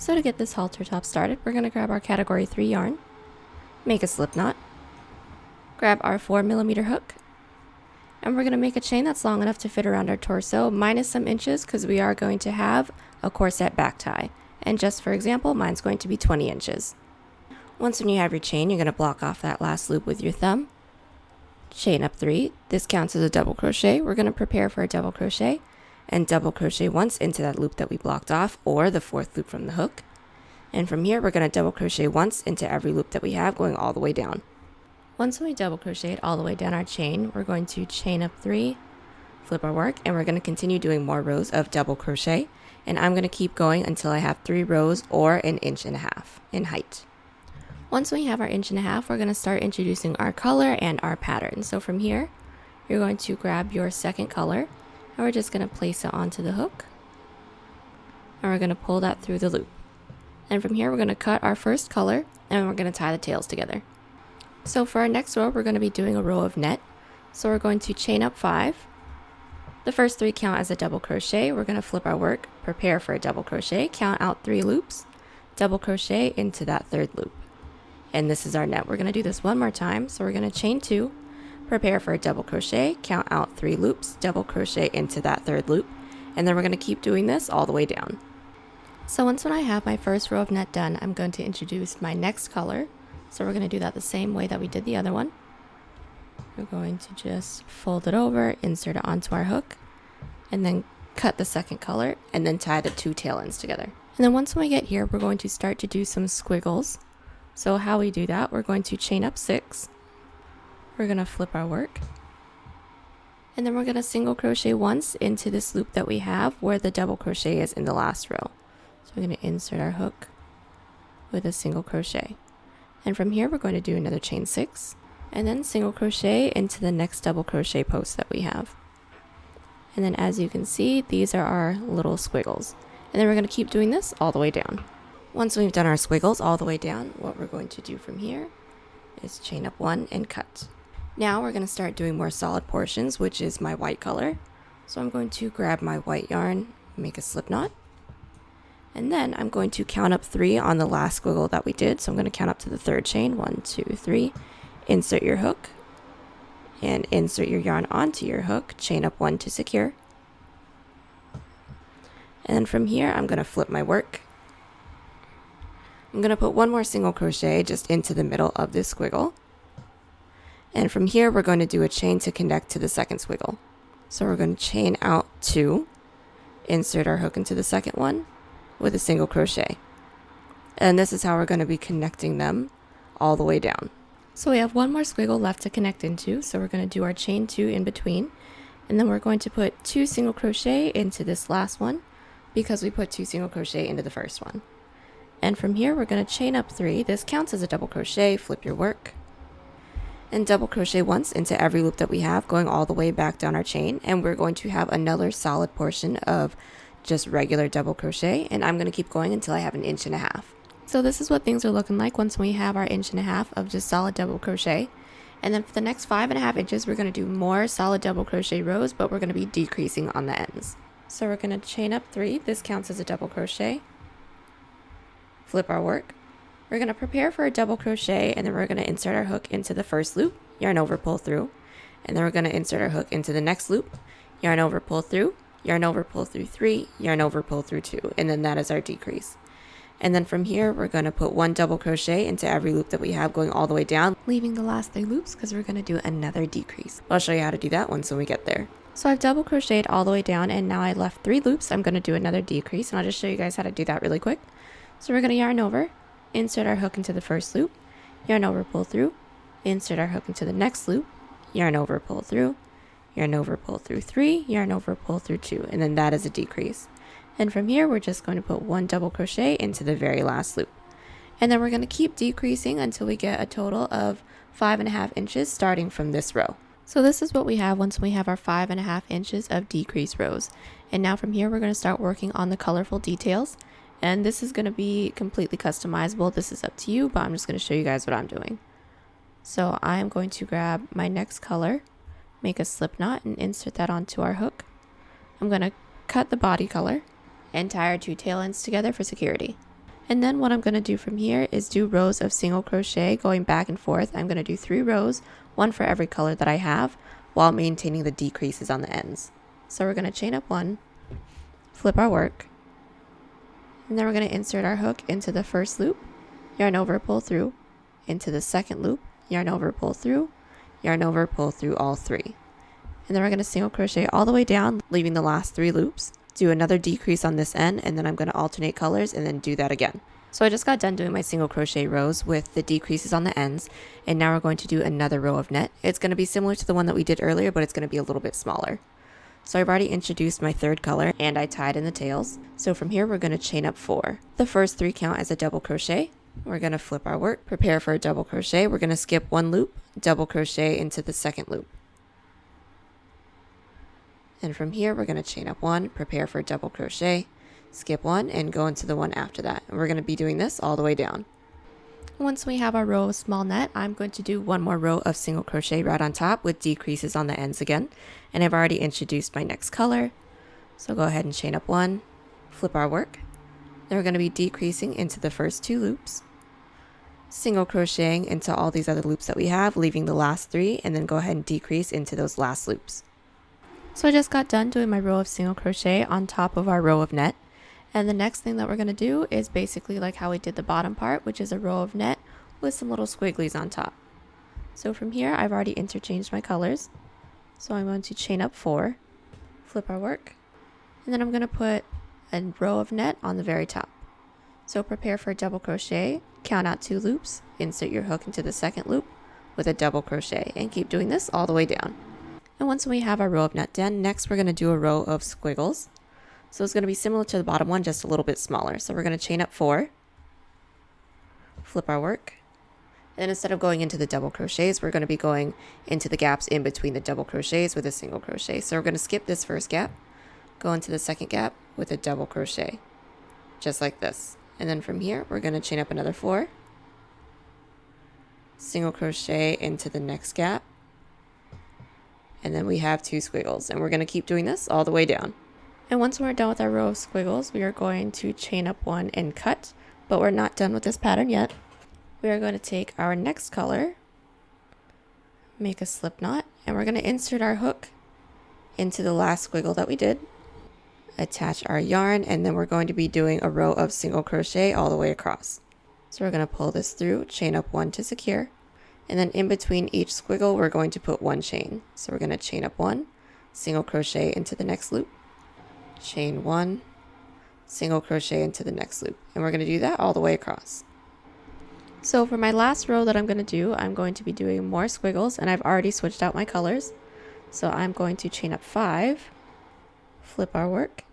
So to get this halter top started, we're going to grab our category 3 yarn, make a slip knot, grab our 4mm hook, and we're going to make a chain that's long enough to fit around our torso, minus some inches because we are going to have a corset back tie. And just for example, mine's going to be 20 inches. Once when you have your chain, you're going to block off that last loop with your thumb, chain up 3. This counts as a double crochet. We're going to prepare for a double crochet and double crochet once into that loop that we blocked off, or the 4th loop from the hook. And from here, we're going to double crochet once into every loop that we have, going all the way down. Once we double crochet it all the way down our chain, we're going to chain up 3, flip our work, and we're going to continue doing more rows of double crochet. And I'm going to keep going until I have 3 rows or 1.5 inches in height. Once we have our 1.5 inches, we're going to start introducing our color and our pattern. So from here, you're going to grab your second color, and we're just going to place it onto the hook, and we're going to pull that through the loop. And from here, we're going to cut our first color, and we're going to tie the tails together. So for our next row, we're going to be doing a row of net. So we're going to chain up 5. The first 3 count as a double crochet. We're going to flip our work, prepare for a double crochet, count out 3 loops, double crochet into that 3rd loop. And this is our net. We're going to do this one more time. So we're going to chain 2, prepare for a double crochet, count out 3 loops, double crochet into that 3rd loop, and then we're going to keep doing this all the way down. So once when I have my first row of net done, I'm going to introduce my next color. So we're going to do that the same way that we did the other one. We're going to just fold it over, insert it onto our hook, and then cut the second color, and then tie the 2 tail ends together. And then once we get here, we're going to start to do some squiggles. So how we do that, we're going to chain up 6. We're going to flip our work, and then we're going to single crochet once into this loop that we have where the double crochet is in the last row. So we're going to insert our hook with a single crochet, and from here we're going to do another chain 6, and then single crochet into the next double crochet post that we have. And then as you can see, these are our little squiggles, and then we're going to keep doing this all the way down. Once we've done our squiggles all the way down, what we're going to do from here is chain up 1 and cut. Now we're going to start doing more solid portions, which is my white color. So I'm going to grab my white yarn, make a slip knot, and then I'm going to count up 3 on the last squiggle that we did. So I'm going to count up to the 3rd chain, 1, 2, 3, insert your hook, and insert your yarn onto your hook, chain up 1 to secure. And then from here, I'm going to flip my work. I'm going to put 1 more single crochet just into the middle of this squiggle. And from here, we're going to do a chain to connect to the second squiggle. So we're going to chain out 2, insert our hook into the second one with a single crochet. And this is how we're going to be connecting them all the way down. So we have 1 more squiggle left to connect into. So we're going to do our chain 2 in between. And then we're going to put 2 single crochet into this last one because we put 2 single crochet into the first one. And from here, we're going to chain up 3. This counts as a double crochet, flip your work, and double crochet once into every loop that we have, going all the way back down our chain. And we're going to have another solid portion of just regular double crochet, and I'm going to keep going until I have 1.5 inches. So this is what things are looking like once we have our 1.5 inches of just solid double crochet. And then for the next 5.5 inches, we're going to do more solid double crochet rows, but we're going to be decreasing on the ends. So we're going to chain up 3. This counts as a double crochet, flip our work. We're going to prepare for a double crochet, and then we're going to insert our hook into the first loop, yarn over, pull through, and then we're going to insert our hook into the next loop, yarn over, pull through, yarn over, pull through 3, yarn over, pull through 2, and then that is our decrease. And then from here, we're going to put 1 double crochet into every loop that we have, going all the way down, leaving the last 3 loops because we're going to do another decrease. I'll show you how to do that once when we get there. So I've double crocheted all the way down, and now I left 3 loops. I'm going to do another decrease, and I'll just show you guys how to do that really quick. So we're going to yarn over, insert our hook into the first loop, yarn over, pull through, insert our hook into the next loop, yarn over, pull through, yarn over, pull through 3, yarn over, pull through 2, and then that is a decrease. And from here, we're just going to put 1 double crochet into the very last loop. And then we're going to keep decreasing until we get a total of 5.5 inches starting from this row. So this is what we have once we have our 5.5 inches of decrease rows. And now from here, we're going to start working on the colorful details. And this is going to be completely customizable. This is up to you, but I'm just going to show you guys what I'm doing. So I'm going to grab my next color, make a slip knot, and insert that onto our hook. I'm going to cut the body color and tie our 2 tail ends together for security. And then what I'm going to do from here is do rows of single crochet going back and forth. I'm going to do 3 rows, one for every color that I have, while maintaining the decreases on the ends. So we're going to chain up 1, flip our work, and then we're going to insert our hook into the first loop, yarn over, pull through, into the second loop, yarn over, pull through, yarn over, pull through all 3. And then we're going to single crochet all the way down, leaving the last 3 loops. Do another decrease on this end, and then I'm going to alternate colors and then do that again. So I just got done doing my single crochet rows with the decreases on the ends, and now we're going to do another row of net. It's going to be similar to the one that we did earlier, but it's going to be a little bit smaller. So I've already introduced my third color, and I tied in the tails. So from here we're going to chain up 4. The first 3 count as a double crochet. We're going to flip our work, prepare for a double crochet. We're going to skip 1 loop, double crochet into the second loop. And from here, we're going to chain up 1, prepare for a double crochet, skip 1, and go into the one after that. And we're going to be doing this all the way down. Once we have our row of small net, I'm going to do 1 more row of single crochet right on top with decreases on the ends again. And I've already introduced my next color. So go ahead and chain up 1, flip our work. Then we're going to be decreasing into the first 2 loops, single crocheting into all these other loops that we have, leaving the last 3, and then go ahead and decrease into those last loops. So I just got done doing my row of single crochet on top of our row of net. And the next thing that we're going to do is basically like how we did the bottom part, which is a row of net with some little squigglies on top. So from here, I've already interchanged my colors. So I'm going to chain up 4, flip our work, and then I'm going to put a row of net on the very top. So prepare for a double crochet, count out 2 loops, insert your hook into the second loop with a double crochet, and keep doing this all the way down. And once we have our row of net done, next we're going to do a row of squiggles. So it's going to be similar to the bottom one, just a little bit smaller. So we're going to chain up 4, flip our work, and then instead of going into the double crochets, we're going to be going into the gaps in between the double crochets with a single crochet. So we're going to skip this first gap, go into the second gap with a double crochet, just like this. And then from here, we're going to chain up another 4, single crochet into the next gap, and then we have 2 squiggles, and we're going to keep doing this all the way down. And once we're done with our row of squiggles, we are going to chain up 1 and cut, but we're not done with this pattern yet. We are going to take our next color, make a slip knot, and we're going to insert our hook into the last squiggle that we did, attach our yarn, and then we're going to be doing a row of single crochet all the way across. So we're going to pull this through, chain up 1 to secure, and then in between each squiggle, we're going to put 1 chain. So we're going to chain up 1, single crochet into the next loop, chain 1, single crochet into the next loop. And we're going to do that all the way across. So for my last row that I'm going to do, I'm going to be doing more squiggles, and I've already switched out my colors. So I'm going to chain up 5, flip our work,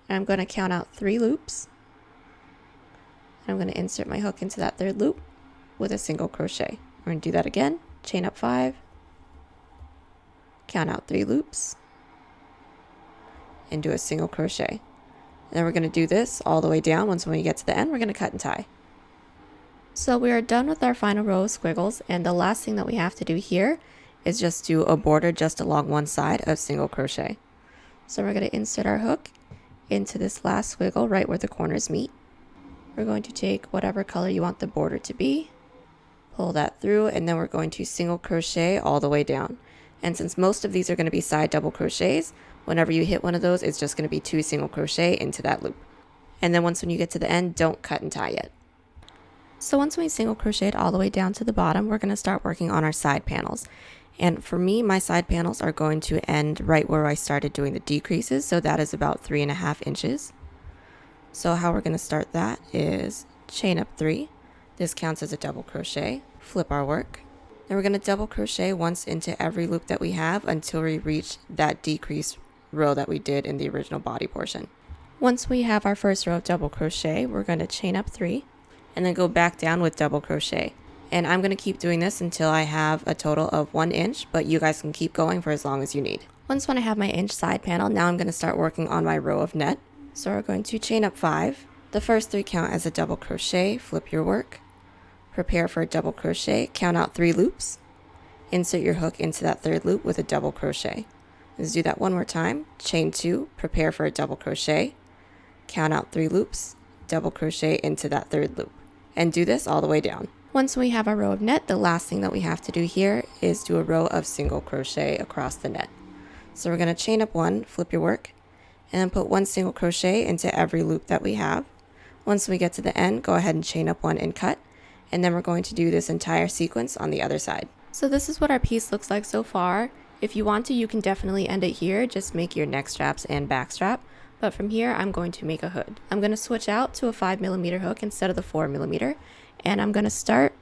and I'm going to count out 3 loops. And I'm going to insert my hook into that 3rd loop with a single crochet. We're going to do that again, chain up 5, count out 3 loops, and do a single crochet. And then we're going to do this all the way down. Once when we get to the end, we're going to cut and tie. So we are done with our final row of squiggles, and the last thing that we have to do here is just do a border just along one side of single crochet. So we're going to insert our hook into this last squiggle right where the corners meet. We're going to take whatever color you want the border to be, pull that through, and then we're going to single crochet all the way down. And since most of these are going to be side double crochets, whenever you hit one of those, it's just going to be 2 single crochet into that loop. And then once when you get to the end, don't cut and tie yet. So once we single crocheted all the way down to the bottom, we're going to start working on our side panels. And for me, my side panels are going to end right where I started doing the decreases. So that is about 3.5 inches. So how we're going to start that is chain up 3. This counts as a double crochet, flip our work. Then we're going to double crochet once into every loop that we have until we reach that decrease row that we did in the original body portion. Once we have our first row of double crochet, we're going to chain up 3 and then go back down with double crochet. And I'm going to keep doing this until I have a total of 1 inch, but you guys can keep going for as long as you need. Once when I have my inch side panel, now I'm going to start working on my row of net. So we're going to chain up 5. The first 3 count as a double crochet, flip your work, prepare for a double crochet, count out 3 loops, insert your hook into that 3rd loop with a double crochet. Let's do that one more time. Chain 2, prepare for a double crochet, count out 3 loops, double crochet into that third loop, and do this all the way down. Once we have our row of net, the last thing that we have to do here is do a row of single crochet across the net. So we're going to chain up one, flip your work, and then put one single crochet into every loop that we have. Once we get to the end, go ahead and chain up one and cut, and then we're going to do this entire sequence on the other side. So this is what our piece looks like so far. If you want to, you can definitely end it here, just make your neck straps and back strap. But from here, I'm going to make a hood. I'm going to switch out to a 5mm hook instead of the 4mm, and I'm going to start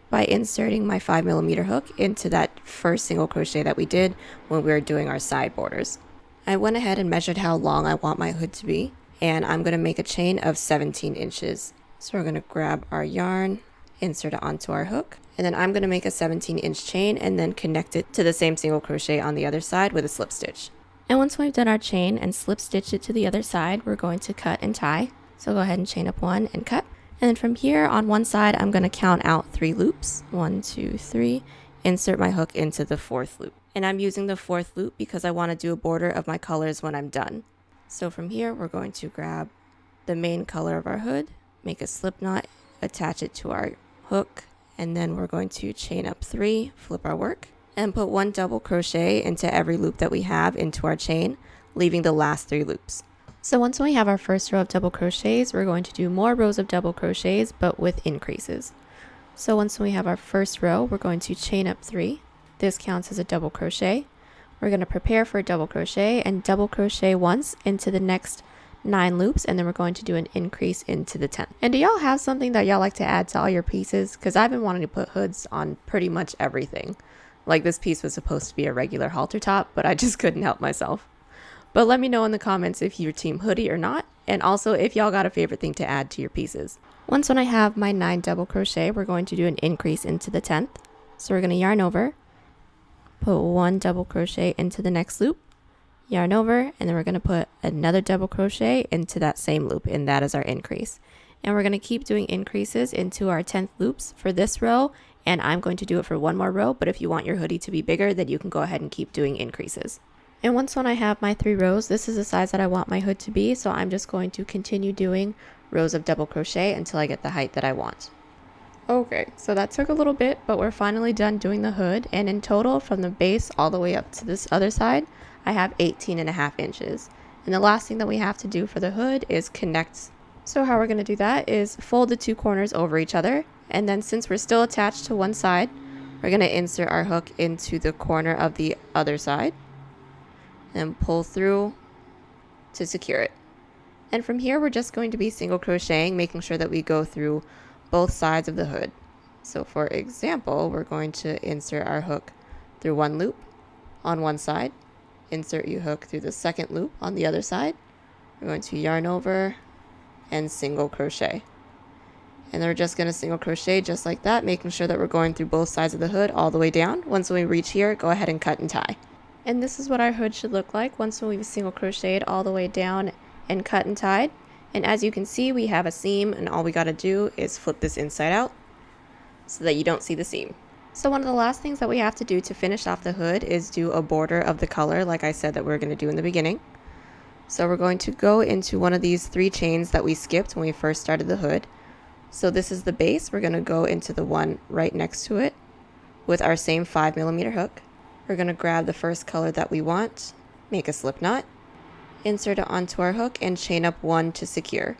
by inserting my 5mm hook into that first single crochet that we did when we were doing our side borders. I went ahead and measured how long I want my hood to be, and I'm going to make a chain of 17 inches. So we're going to grab our yarn, insert it onto our hook, and then I'm going to make a 17-inch chain and then connect it to the same single crochet on the other side with a slip stitch. And once we've done our chain and slip stitched it to the other side, we're going to cut and tie. So go ahead and chain up one and cut. And then from here on one side, I'm going to count out 3 loops. 1, 2, 3. Insert my hook into the 4th loop. And I'm using the 4th loop because I want to do a border of my colors when I'm done. So from here, we're going to grab the main color of our hood, make a slip knot, attach it to our hook, and then we're going to chain up 3, flip our work, and put 1 double crochet into every loop that we have into our chain, leaving the last 3 loops. So once we have our first row of double crochets, we're going to do more rows of double crochets, but with increases. So once we have our first row, we're going to chain up 3. This counts as a double crochet. We're going to prepare for a double crochet and double crochet once into the next 9 loops, and then we're going to do an increase into the 10th. And do y'all have something that y'all like to add to all your pieces? Because I've been wanting to put hoods on pretty much everything. Like this piece was supposed to be a regular halter top, but I just couldn't help myself. But let me know in the comments if you're team hoodie or not, and also if y'all got a favorite thing to add to your pieces. Once when I have my 9 double crochet, we're going to do an increase into the 10th. So we're going to yarn over, put 1 double crochet into the next loop, yarn over, and then we're going to put another double crochet into that same loop, and that is our increase. And we're going to keep doing increases into our 10th loops for this row, and I'm going to do it for 1 more row, but if you want your hoodie to be bigger, then you can go ahead and keep doing increases. And once when I have my 3 rows, this is the size that I want my hood to be, so I'm just going to continue doing rows of double crochet until I get the height that I want. Okay, so that took a little bit, but we're finally done doing the hood, and in total from the base all the way up to this other side, I have 18.5 inches. And the last thing that we have to do for the hood is connect. So how we're going to do that is fold the 2 corners over each other, and then since we're still attached to one side, we're going to insert our hook into the corner of the other side and pull through to secure it. And from here, we're just going to be single crocheting, making sure that we go through both sides of the hood. So for example, we're going to insert our hook through 1 loop on one side, insert your hook through the 2nd loop on the other side. We're going to yarn over and single crochet. And then we're just going to single crochet just like that, making sure that we're going through both sides of the hood all the way down. Once we reach here, go ahead and cut and tie. And this is what our hood should look like once we've single crocheted all the way down and cut and tied. And as you can see, we have a seam, and all we got to do is flip this inside out so that you don't see the seam. So one of the last things that we have to do to finish off the hood is do a border of the color like I said that we're going to do in the beginning. So we're going to go into one of these 3 chains that we skipped when we first started the hood. So this is the base. We're going to go into the one right next to it with our same 5mm hook. We're going to grab the first color that we want, make a slip knot, insert it onto our hook, and chain up 1 to secure.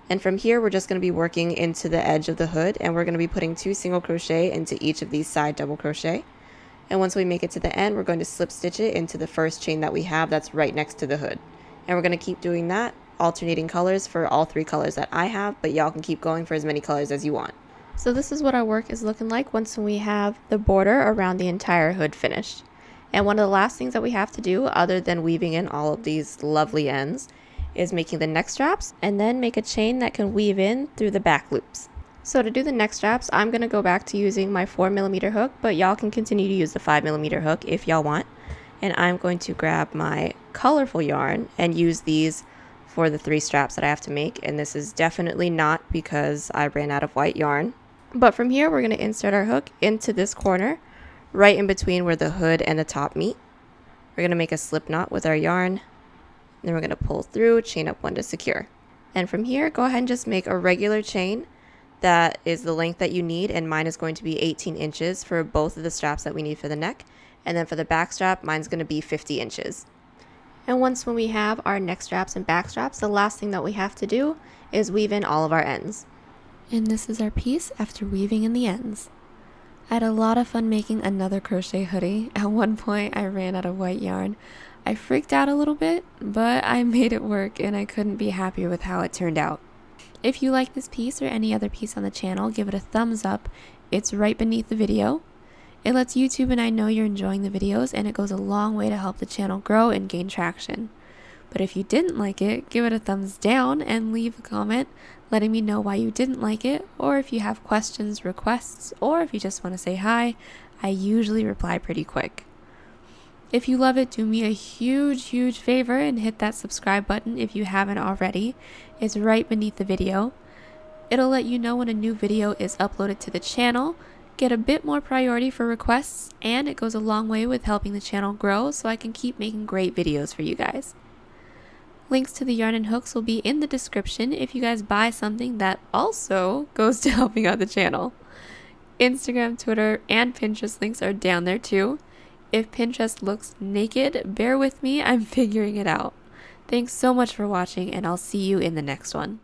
And from here, we're just going to be working into the edge of the hood, and we're going to be putting 2 single crochet into each of these side double crochet. And once we make it to the end, we're going to slip stitch it into the first chain that we have that's right next to the hood. And we're going to keep doing that, alternating colors for all 3 colors that I have, but y'all can keep going for as many colors as you want. So this is what our work is looking like once we have the border around the entire hood finished. And one of the last things that we have to do, other than weaving in all of these lovely ends, is making the neck straps, and then make a chain that can weave in through the back loops. So to do the neck straps, I'm going to go back to using my 4mm hook, but y'all can continue to use the 5mm hook if y'all want. And I'm going to grab my colorful yarn and use these for the 3 straps that I have to make. And this is definitely not because I ran out of white yarn. But from here, we're going to insert our hook into this corner, right in between where the hood and the top meet. We're going to make a slip knot with our yarn, and then we're going to pull through, chain up 1 to secure. And from here, go ahead and just make a regular chain that is the length that you need, and mine is going to be 18 inches for both of the straps that we need for the neck. And then for the back strap, mine's going to be 50 inches. And once when we have our neck straps and back straps, the last thing that we have to do is weave in all of our ends. And this is our piece after weaving in the ends. I had a lot of fun making another crochet hoodie. At one point, I ran out of white yarn. I freaked out a little bit, but I made it work and I couldn't be happier with how it turned out. If you like this piece or any other piece on the channel, give it a thumbs up. It's right beneath the video. It lets YouTube and I know you're enjoying the videos, and it goes a long way to help the channel grow and gain traction. But if you didn't like it, give it a thumbs down and leave a comment letting me know why you didn't like it, or if you have questions, requests, or if you just want to say hi. I usually reply pretty quick. If you love it, do me a huge favor and hit that subscribe button if you haven't already. It's right beneath the video. It'll let you know when a new video is uploaded to the channel, get a bit more priority for requests, and it goes a long way with helping the channel grow so I can keep making great videos for you guys. Links to the yarn and hooks will be in the description if you guys buy something that also goes to helping out the channel. Instagram, Twitter, and Pinterest links are down there too. If Pinterest looks naked, bear with me, I'm figuring it out. Thanks so much for watching, and I'll see you in the next one.